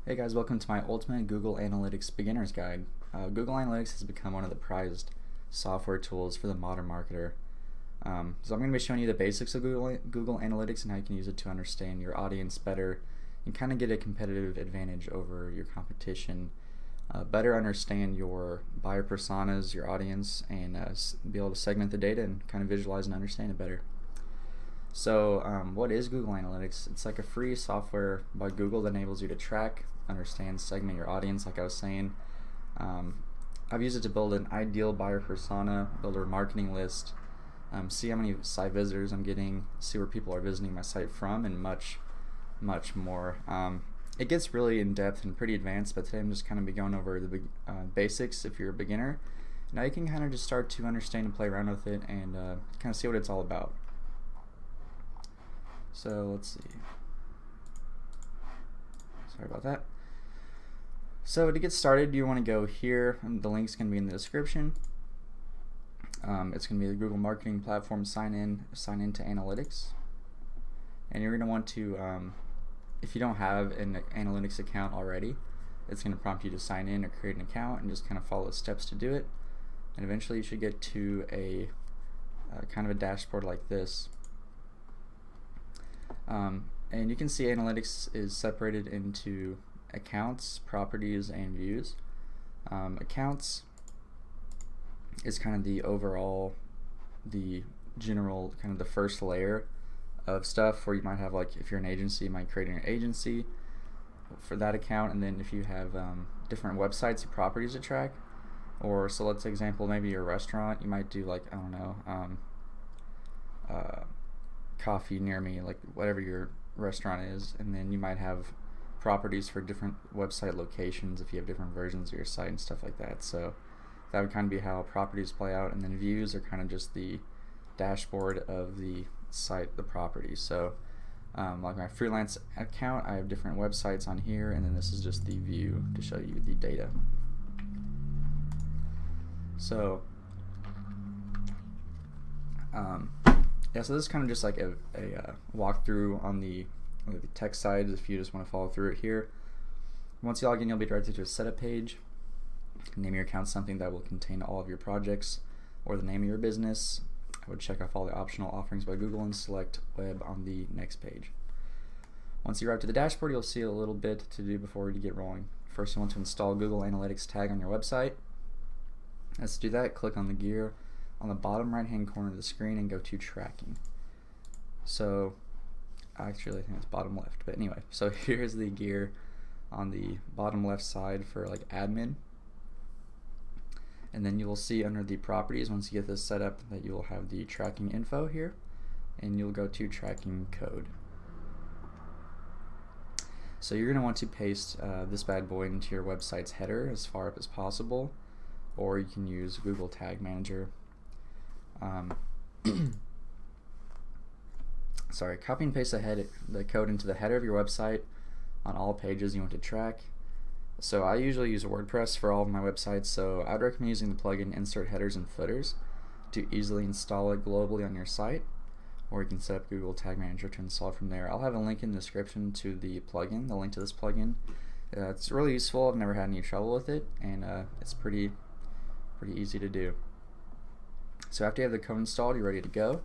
Hey guys, welcome to my Ultimate Google Analytics Beginner's Guide. Google Analytics has become one of the prized software tools for the modern marketer. So I'm going to be showing you the basics of Google Analytics and how you can use it to understand your audience better and kind of get a competitive advantage over your competition. Better understand your buyer personas, your audience, and be able to segment the data and kind of visualize and understand it better. So what is Google Analytics? It's like a free software by Google that enables you to track, understand, segment your audience, like I was saying. I've used it to build an ideal buyer persona, build a marketing list, see how many site visitors I'm getting, see where people are visiting my site from, and much more. It gets really in-depth and pretty advanced, but today I'm just kind of be going over the basics if you're a beginner. Now you can kind of just start to understand and play around with it and kind of see what it's all about. So let's see. Sorry about that. So to get started, you want to go here, and the link's going to be in the description. It's going to be the Google Marketing Platform sign in to Analytics. And you're going to want to, if you don't have an Analytics account already, it's going to prompt you to sign in or create an account and just kind of follow the steps to do it. And eventually you should get to a kind of a dashboard like this. And you can see Analytics is separated into accounts, properties, and views. Accounts is kind of the overall, the general, kind of the first layer of stuff where you might have, like, if you're an agency, you might create an agency for that account, and then if you have different websites and properties to track, or so let's say example, maybe you're a restaurant, you might do, like, I don't know, coffee near me, like whatever your restaurant is, and then you might have properties for different website locations if you have different versions of your site and stuff like that. So that would kind of be how properties play out, and then views are kind of just the dashboard of the site, the property. So like my freelance account, I have different websites on here, and then this is just the view to show you the data. So yeah, so this is kind of just like a walkthrough on the text side if you just want to follow through it here. Once you log in, you'll be directed to a setup page. Name your account something that will contain all of your projects or the name of your business. I would check off all the optional offerings by Google and select web on the next page. Once you arrive to the dashboard, you'll see a little bit to do before you get rolling. First, you want to install Google Analytics tag on your website. Let's do that. Click on the gear on the bottom right hand corner of the screen and go to tracking. So actually I think it's bottom left, but anyway, so here's the gear on the bottom left side for like admin, and then you will see under the properties, once you get this set up, that you will have the tracking info here, and you'll go to tracking code. So you're going to want to paste this bad boy into your website's header as far up as possible, or you can use Google Tag Manager. Sorry, copy and paste the code into the header of your website on all pages you want to track. So I usually use WordPress for all of my websites, so I'd recommend using the plugin Insert Headers and Footers to easily install it globally on your site, or you can set up Google Tag Manager to install it from there. I'll have a link in the description to the plugin, the link to this plugin. It's really useful. I've never had any trouble with it, and it's pretty easy to do. So after you have the code installed, you're ready to go.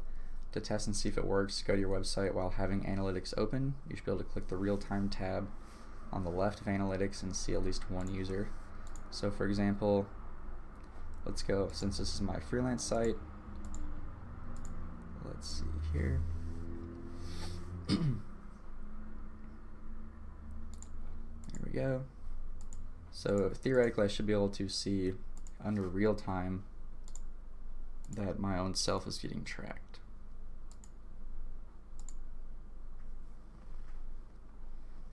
To test and see if it works, go to your website while having Analytics open. You should be able to click the real-time tab on the left of Analytics and see at least one user. So for example, let's go, since this is my freelance site, let's see here. There we go. So theoretically I should be able to see under real-time that my own self is getting tracked.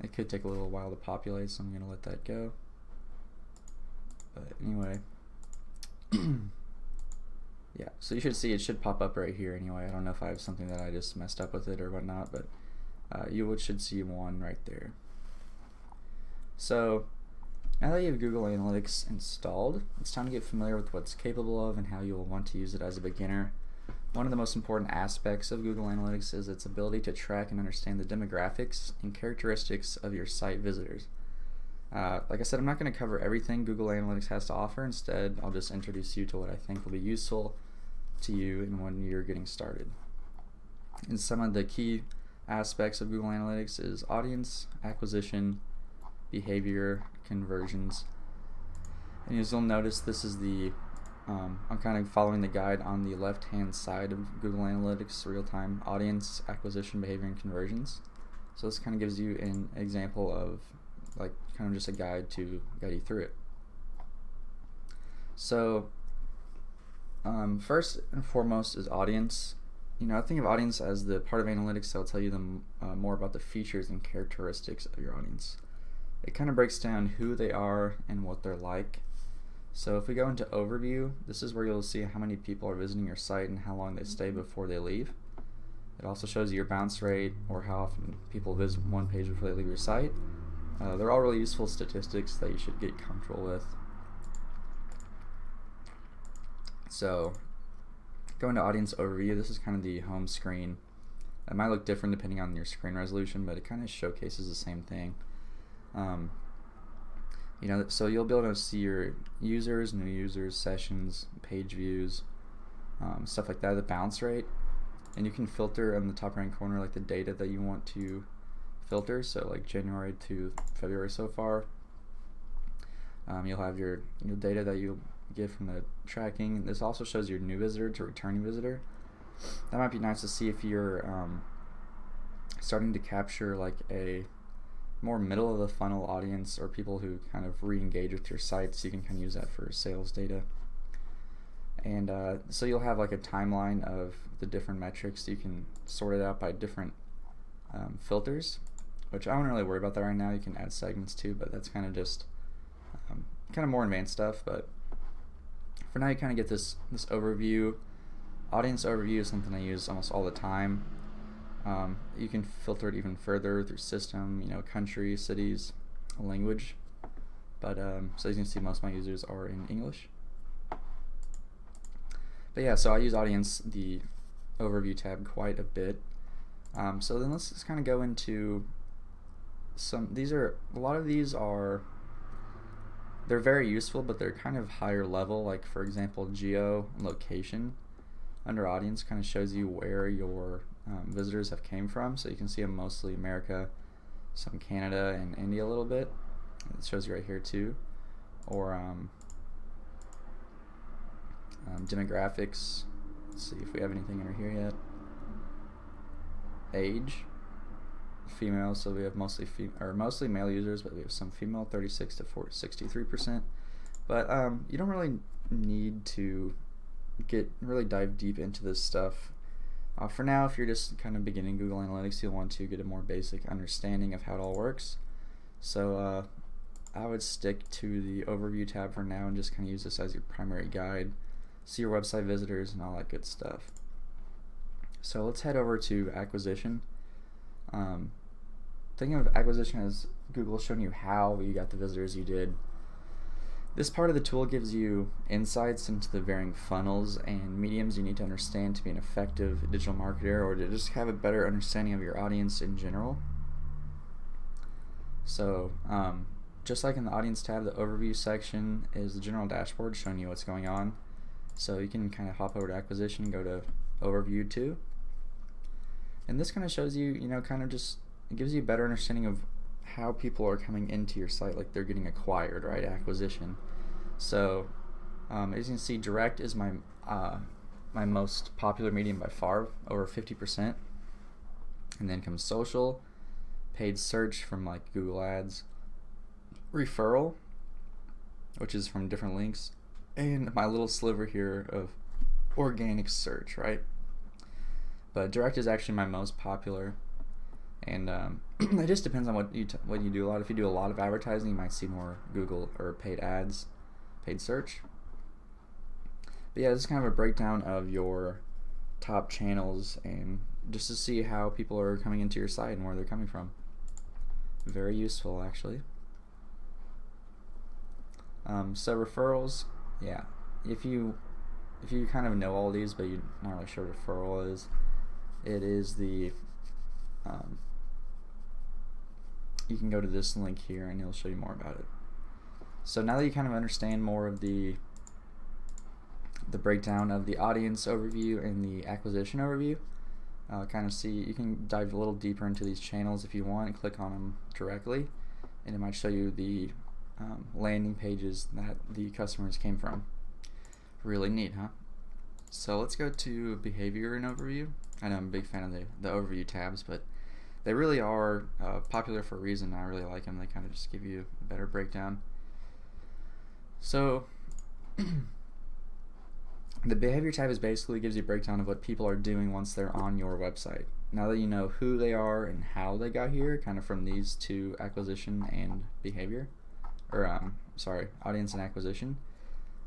It could take a little while to populate, so I'm going to let that go. But anyway, yeah, so you should see it should pop up right here anyway. I don't know if I have something that I just messed up with it or whatnot, but you should see one right there. So now that you have Google Analytics installed, it's time to get familiar with what it's capable of and how you'll want to use it as a beginner. One of the most important aspects of Google Analytics is its ability to track and understand the demographics and characteristics of your site visitors. Like I said, I'm not going to cover everything Google Analytics has to offer. Instead, I'll just introduce you to what I think will be useful to you and when you're getting started. And some of the key aspects of Google Analytics is audience, acquisition, behavior, conversions. And as you'll notice, this is the I'm kind of following the guide on the left-hand side of Google Analytics, real-time audience, acquisition, behavior, and conversions. So this kind of gives you an example of like kind of just a guide to guide you through it. So first and foremost is audience. I think of audience as the part of analytics that will tell you more about the features and characteristics of your audience. It kind of breaks down who they are and what they're like. So if we go into overview, this is where you'll see how many people are visiting your site and how long they stay before they leave. It also shows you your bounce rate, or how often people visit one page before they leave your site. They're all really useful statistics that you should get comfortable with. So going to audience overview, this is kind of the home screen. It might look different depending on your screen resolution, but it kind of showcases the same thing. So you'll be able to see your users, new users, sessions, page views, stuff like that, the bounce rate, and you can filter in the top right corner like the data that you want to filter. So like January to February so far. You'll have your data that you'll get from the tracking. This also shows your new visitor to returning visitor. That might be nice to see if you're starting to capture like a more middle of the funnel audience, or people who kind of re-engage with your site, so you can kind of use that for sales data. And so you'll have like a timeline of the different metrics. You can sort it out by different filters, which I wouldn't really worry about that right now. You can add segments too, but that's kind of just kind of more advanced stuff. But for now, you kind of get this overview. Audience overview is something I use almost all the time. You can filter it even further through system, country, cities, language. But so as you can see, most of my users are in English. But yeah, so I use audience, the overview tab, quite a bit. So then let's just kind of go into some. A lot of these are, they're very useful, but they're kind of higher level. Like for example, geo location under audience kind of shows you where your visitors have came from. So you can see them mostly America, some Canada, and India a little bit. It shows you right here too. Or demographics. Let's see if we have anything under here yet. Age, female. So we have mostly male users, but we have some female, 36 to 63%. But you don't really need to really dive deep into this stuff. For now, if you're just kind of beginning Google Analytics, you'll want to get a more basic understanding of how it all works. So I would stick to the overview tab for now and just kind of use this as your primary guide. See your website visitors and all that good stuff. So let's head over to acquisition. Thinking of acquisition as Google showing you how you got the visitors you did. This part of the tool gives you insights into the varying funnels and mediums you need to understand to be an effective digital marketer, or to just have a better understanding of your audience in general. So just like in the audience tab, the overview section is the general dashboard showing you what's going on. So you can kind of hop over to acquisition and go to overview too. And this kind of shows you, kind of just, it gives you a better understanding of how people are coming into your site, like they're getting acquired, right? Acquisition. So as you can see, direct is my my most popular medium by far, over 50%. And then comes social, paid search from like Google Ads, referral, which is from different links, and my little sliver here of organic search, right? But direct is actually my most popular. And it just depends on what you do a lot. If you do a lot of advertising, you might see more Google or paid ads, paid search. But yeah, this is kind of a breakdown of your top channels, and just to see how people are coming into your site and where they're coming from. Very useful, actually. So referrals, yeah. If you kind of know all these, but you're not really sure what referral is, it is the you can go to this link here and it'll show you more about it. So now that you kind of understand more of the breakdown of the audience overview and the acquisition overview, kind of see, you can dive a little deeper into these channels if you want and click on them directly, and it might show you the landing pages that the customers came from. Really neat, huh? So let's go to behavior and overview. I know I'm a big fan of the overview tabs, but they really are popular for a reason. I really like them. They kind of just give you a better breakdown. So the behavior tab is basically gives you a breakdown of what people are doing once they're on your website. Now that you know who they are and how they got here, kind of from these two, acquisition and behavior, or audience and acquisition,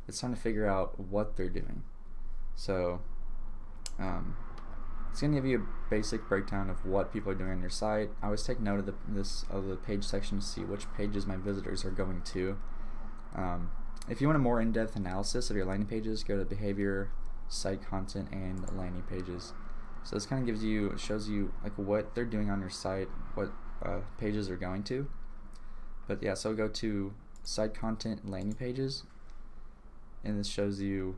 it's time to figure out what they're doing. So it's going to give you a basic breakdown of what people are doing on your site. I always take note of the page section to see which pages my visitors are going to. If you want a more in-depth analysis of your landing pages, go to behavior, site content, and landing pages. So this kind of shows you like what they're doing on your site, what pages they're going to. But yeah, so go to site content, landing pages, and this shows you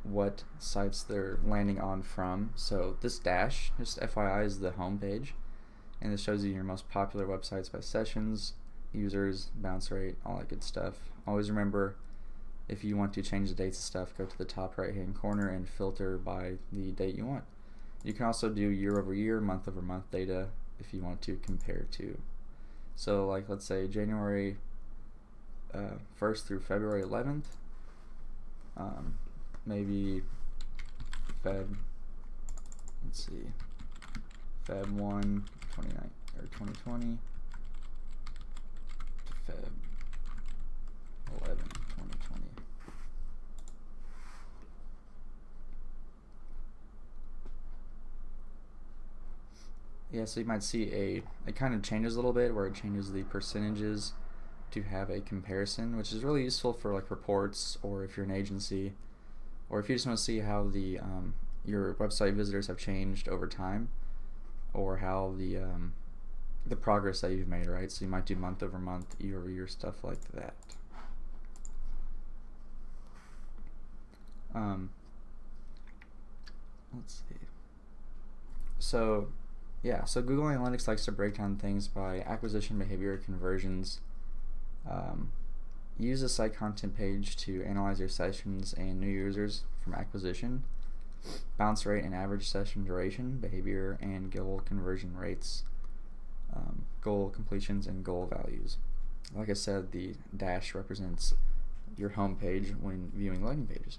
what sites they're landing on from. So this dash, just FYI, is the home page, and this shows you your most popular websites by sessions, users, bounce rate, all that good stuff. Always remember, if you want to change the dates and stuff, go to the top right hand corner and filter by the date you want. You can also do year over year, month over month data if you want to compare to. So like let's say January 1st through February 11th, maybe Feb 1, 2020 to Feb 11, 2020. Yeah, so you might see it kind of changes a little bit, where it changes the percentages to have a comparison, which is really useful for like reports, or if you're an agency, or if you just want to see how the your website visitors have changed over time, or how the progress that you've made, right? So you might do month over month, year over year, stuff like that. Let's see. So yeah, so Google Analytics likes to break down things by acquisition, behavior, conversions. Use the site content page to analyze your sessions and new users from acquisition, bounce rate and average session duration, behavior, and goal conversion rates, goal completions, and goal values. Like I said, the dash represents your home page when viewing landing pages.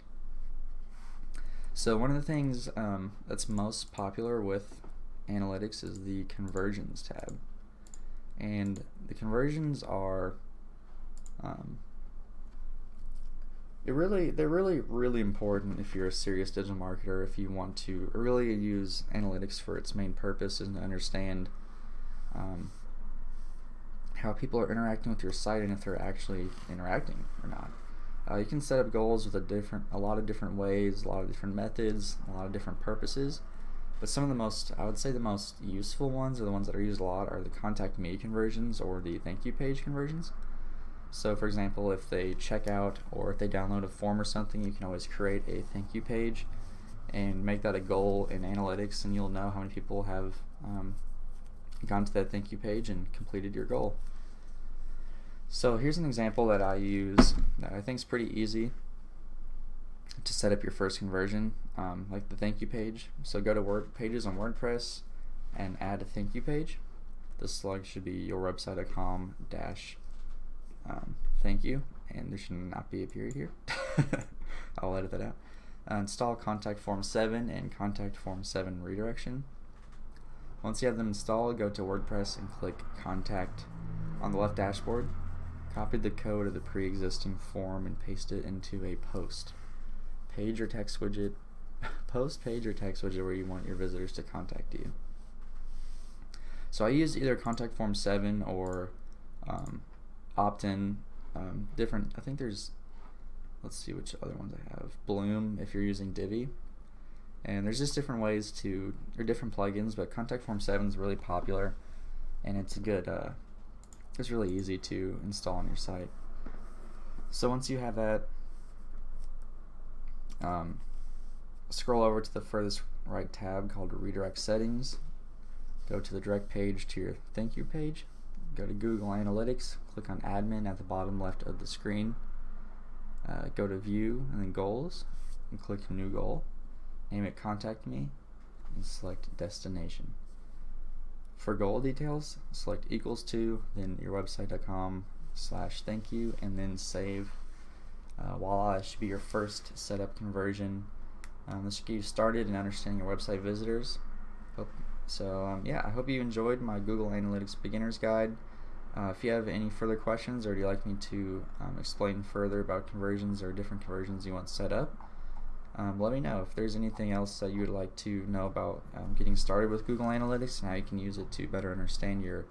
So one of the things that's most popular with analytics is the conversions tab, and the conversions are they're really important if you're a serious digital marketer. If you want to really use analytics for its main purpose, is to understand how people are interacting with your site and if they're actually interacting or not. You can set up goals with a lot of different ways, a lot of different methods, a lot of different purposes. But some of the most, I would say the most useful ones, or the ones that are used a lot, are the contact me conversions or the thank you page conversions. So for example, if they check out or if they download a form or something, you can always create a thank you page and make that a goal in analytics, and you'll know how many people have gone to that thank you page and completed your goal. So here's an example that I use that I think is pretty easy to set up your first conversion, like the thank you page. So go to Word Pages on WordPress and add a thank you page. The slug should be yourwebsite.com thank you, and there should not be a period here. I'll edit that out. Install contact form 7 and contact form 7 redirection. Once you have them installed, go to WordPress and click contact on the left dashboard. Copy the code of the pre-existing form and paste it into a post page or text widget where you want your visitors to contact you. So I use either contact form 7 or opt-in, different, I think there's, let's see which other ones I have, Bloom if you're using Divi, and there's just different ways to, or different plugins, but contact form 7 is really popular, and it's a good it's really easy to install on your site. So once you have that, scroll over to the furthest right tab called Redirect Settings. Go to the direct page to your thank you page. Go to Google Analytics, click on Admin at the bottom left of the screen. Go to View and then Goals, and click New Goal. Name it Contact Me, and select Destination. For goal details, select equals to, then yourwebsite.com/thank-you, and then save. Voila, it should be your first setup conversion. This should get you started in understanding your website visitors. Yeah, I hope you enjoyed my Google Analytics Beginner's Guide. If you have any further questions, or do you like me to explain further about conversions or different conversions you want set up, let me know. If there's anything else that you would like to know about getting started with Google Analytics and how you can use it to better understand your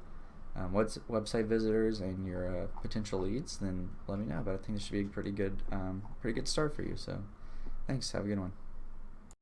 website visitors and your potential leads, then let me know. But I think this should be a pretty good start for you. So thanks. Have a good one.